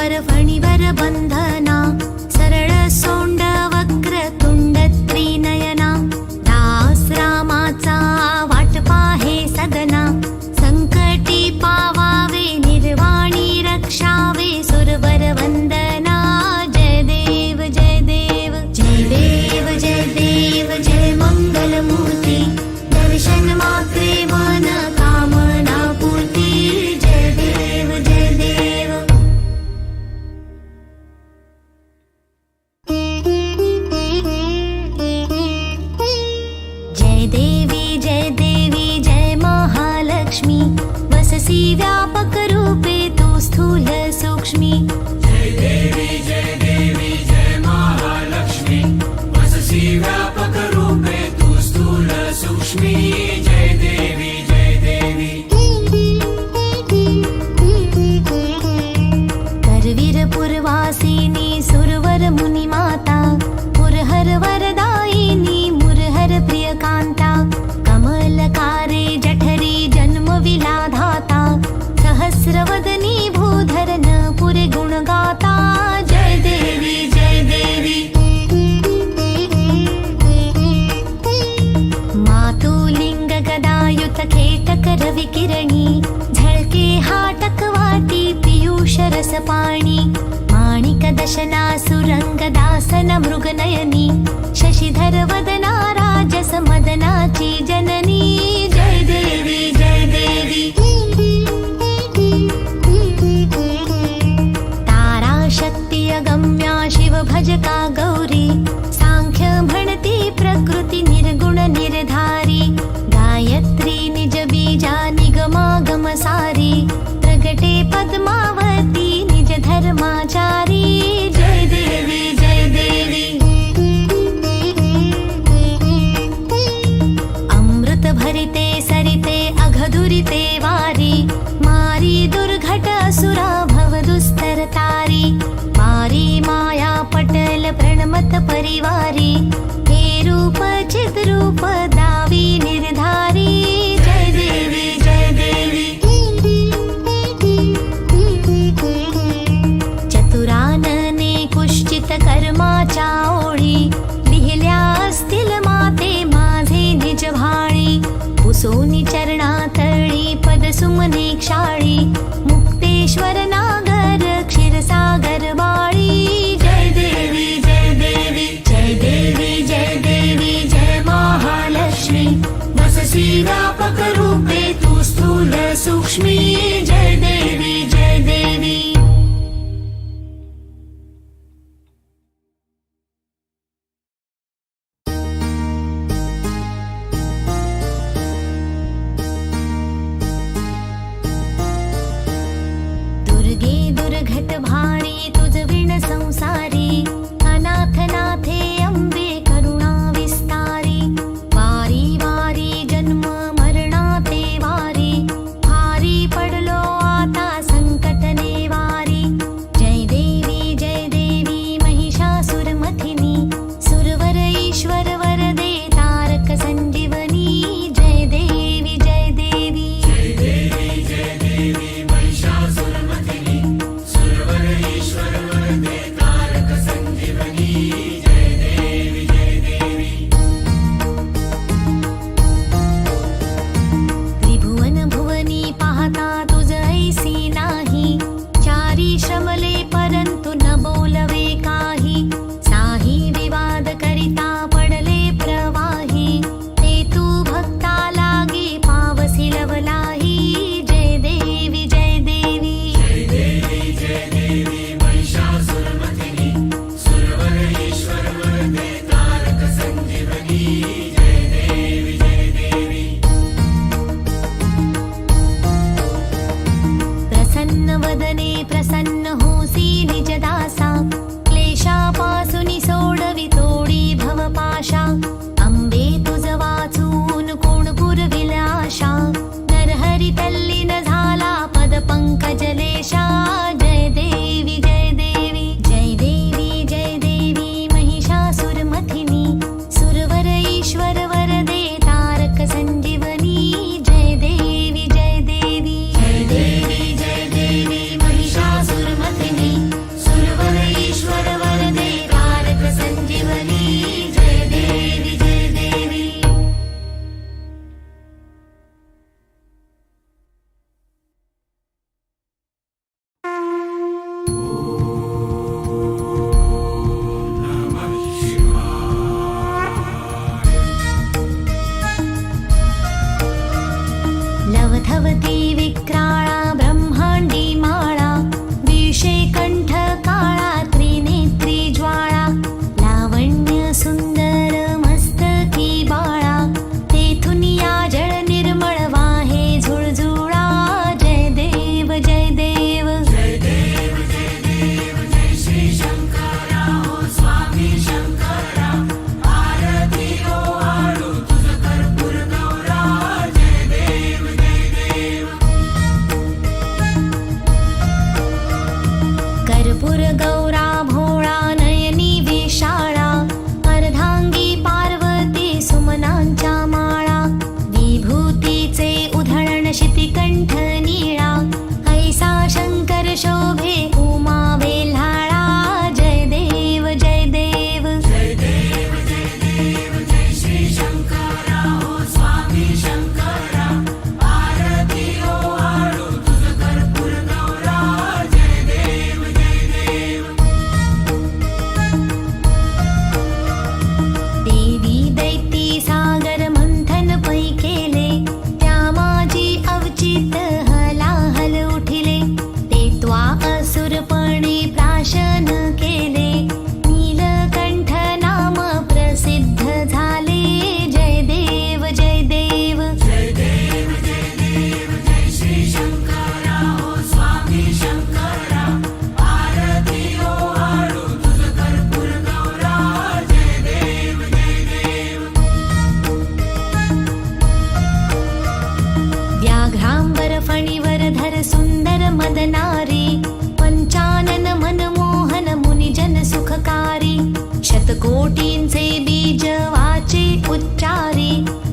अंबर फणीवर बंधना, सरळ सोंड वक्र तुंड त्रिनयना, दास रामाचा वाट पाहे सदना, संकटी पावावे निर्वाणी रक्षावे सुरवर वंदना. जय देव जय देव जय देव जय देव जय मंगलमूर्ती, दर्शन मात्रे मन कामना पूर्ती. जय देव जय देव. जय देवी जय महालक्ष्मी, वससी व्यापक रूपे तू स्थूल सूक्ष्मी. जय देवी जय महालक्ष्मी, वससी व्यापक रूपे तू स्थूल सूक्ष्मी. जय देवी जय देवी. करवीर पुरवासिनी सुरवर मुनी माता, पुरहर वरदायिनी मुरहर प्रियकांता, कमलकारे जठरी जन्म विलाधाता, सहस्रवदनी भूधरन पुरे गुणगाता. जय देवी जय देवी. मातुलिंग गदायुत खेटकर विकिरणी, झळके हाटक वाटी पियूष रस पाणी, माणिक दशना सुरंग दासन मृगनयनी, शशिधर वदना राजस मदनाची जननी. जय देवी जय देवी. तारा शक्ती अगम्या शिव भजका गौरी, सांख्य म्हणती प्रकृती निर्गुण निर्धारी, गायत्री निज बीजा निगमागम सारी, प्रगटे पद्मावती निज धर्माचारी. जय देवी जय देवी. अमृत भरिते सरिते अघदुरिते वारी, मारी दुर्घट असुरा भव दुस्तर तारी, पारी माया पटल प्रणमत परिवारी, हे रूप चिद्रूप दावी निर्धारी. जय देवी जय देवी. चतुरानने कुश्चित कर्माच्या ओळी, लिहिल्या असतील माते माझे निज भाळी, पुसोनी चरणातळी पदसुमने क्षाळी, मुक्तेश्वर नागर क्षीरसागर बाळी. जय देवी जय देवी. जय देवी जय देवी जय महालक्ष्मी, वससी व्यापक रूपे तू स्थूल सूक्ष्मी. जय देवी जय देवी. दुर्गे दुर्घट भारी तुझ विण संसारी, अनाथ नाथे अंबे करुणा विस्तारी, वारी वारी जन्म मरणाते वारी, भारी पडलो आता संकट नेवारी. जय देवी महिषासुरमथिनी, सुरवर ईश्वर वरदे तारक संजीवनी. जय देवी जय देवी. जय देवी महिषासुरमर्दिनी, सुरवर ईश्वर वरदे तारक संजीवनी. जय देवी जय देवी. त्रिभुवन भुवनी पाहता तुझ ऐसी नाही, चारी श्रमले परंतु न बोलवे काही, साही विवाद करिता पडले प्रवाही, ते तू भक्ता लागे पावसी लवलाही. जय देवी जय देवी. जय देवी महिषासुरमर्दिनी, सुरवर ईश्वर वरदे तारक संजीवनी. जय देवी जय देवी. प्रसन्न वदने प्रसन्न होसी निज दासा, क्लेशापासूनी सोडवी तोडी भवपाशा, अंबे तुझ वाचून कोण पुरविल आशा, नरहरी तल्लीन झाला पद पंकजलेशा. जय देवी शासन केले, नीलकंठ नाम प्रसिद्ध झाले. जय देव जय देव. जय देव जय देव जय श्री शंकरा ओ स्वामी शंकरा. आरती ओवाळू तुझ कर्पूर गौरा. जय देव जय देव. व्याघ्रांबर फणीवर धर सुंदर मदनारी, पंचानन मनमोहन मुनिजन सुखकारी. शतकोटींचे बीज वाचे उच्चारी,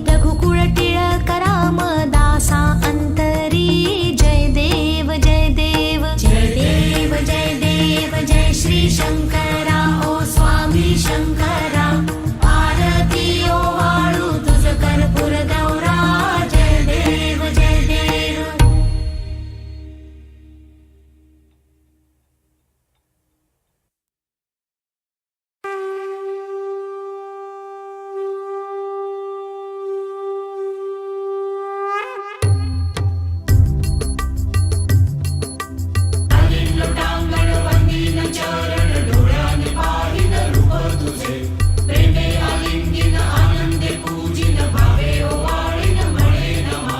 रघुकुळ टिळक रामदासा अंतरी. जय देव जय देव. जय देव जय देव जय श्री शंकरा ओ स्वामी शंकरा. आरती ओवाळू तुझ कर्पूर गौरा. जय देव जय देव. लोटांगण वंदीन चरण डोळ्याने पाहिन रूप तुझे. प्रेमे आलिंगिन आनंदे पूजिन भावे ओवाळीन म्हणे नमा.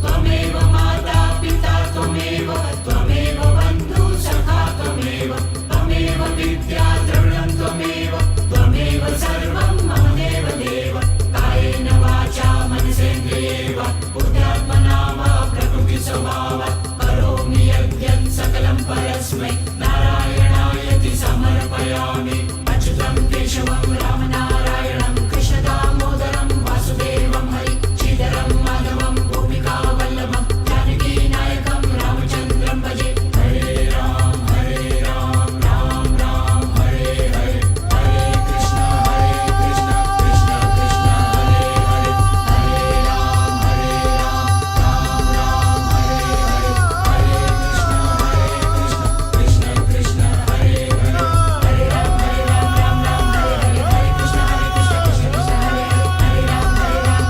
त्वमेव माता पिता त्वमेव त्वमेव बंधू सखा त्वमेव. त्वमेव विद्या द्रविणं त्वमेव त्वमेव सर्वं मम देव देव. कायेन वाचा मनसेन्द्रिये वा बुद्ध्यात्मना वा प्रकृति स्वभावात् करोमि यद्यत् सकलं परस्मै नारायणायति समर्पयामि. अच्युतं केशवं रामनारायणं कृष्णदामोदरं वासुदेवं हरि श्रीधरं माधवं गोपिकावल्लभं जानकीनायकं रामचन्द्रं भजे. हरे राम राम राम हरे हरे. हरे कृष्ण कृष्ण कृष्ण हरे हरे. हरे राम राम राम हरे हरे. हरे कृष्ण कृष्ण हरे हरे. हरे राम राम राम हरे हरे. हरे कृष्ण कृष्ण कृष्ण हरे हरे. हरे राम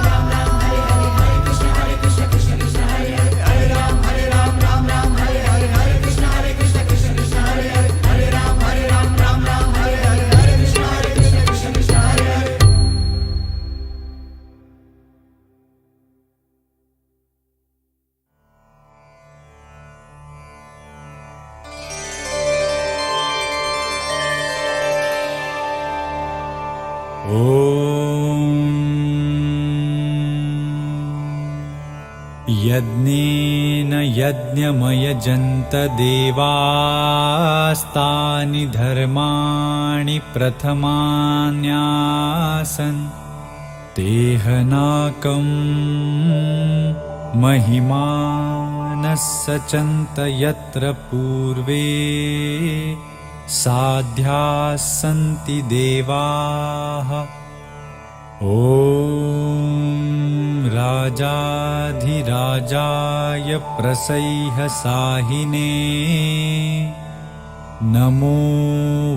राम राम हरे हरे. हरे कृष्ण कृष्ण कृष्ण हरे हरे. हरे राम राम राम हरे हरे. हरे कृष्ण कृष्ण कृष्ण हरे हरे. हरे राम राम राम हरे हरे. हरे कृष्ण कृष्ण कृष्ण हरे हरे. यज्ञेन यज्ञमयजन्त देवास्तानि धर्माणि प्रथमान्यासन्. तेहनाकं महिमानः सचन्त यत्र पूर्वे साध्याः सन्ति देवाः. ॐ राजाधिराजाय प्रसह्य साहिने नमो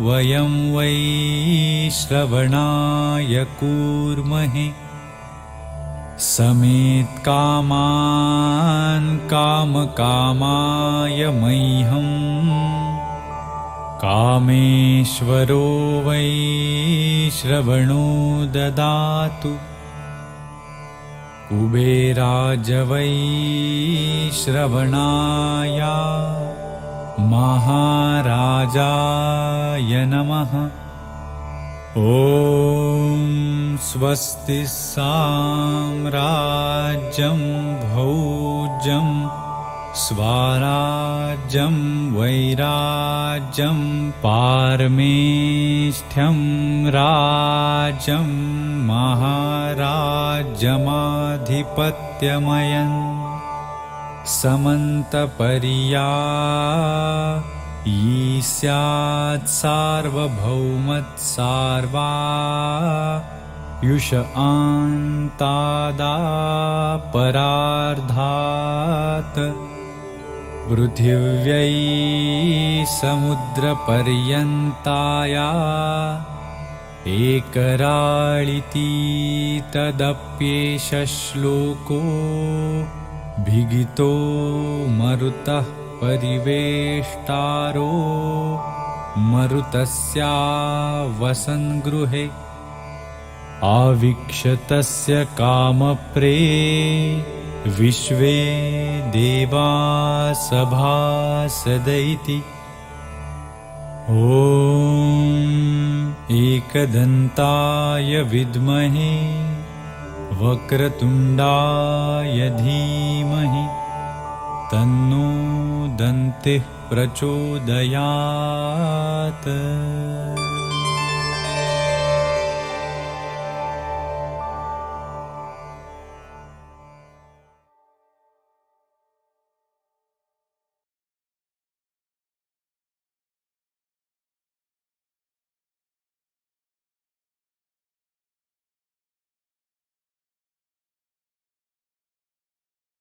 वयं वै श्रवणाय कूर्महे. समेत कामान् कामकामाय मह्यम् कामेश्वरो वै श्रवणो ददातु. कुबेराज वै श्रवणाय महाराजाय नमः. ॐ स्वस्ति साम्राज्यं भौज्यं स्वराज्यं वैराज्यं पारमेष्ठ्यं राज्यं महाराज्यमाधिपत्यमयं समन्तपर्या ईस्यात् सार्वभौमत् सार्वा युष आन्तादापरार्धात् पृथिव्यै समुद्रपर्यन्ताया एकराळिति तदप्येष श्लोको भिगितो मरुतः परिवेष्टारो मरुतस्या वसन्गृहे आवीक्षतस्य कामप्रे विश्वे देवा सभासदैति ॐ एकदन्ताय विद्महे वक्रतुण्डाय धीमहि तन्नो दन्तिः प्रचोदयात्।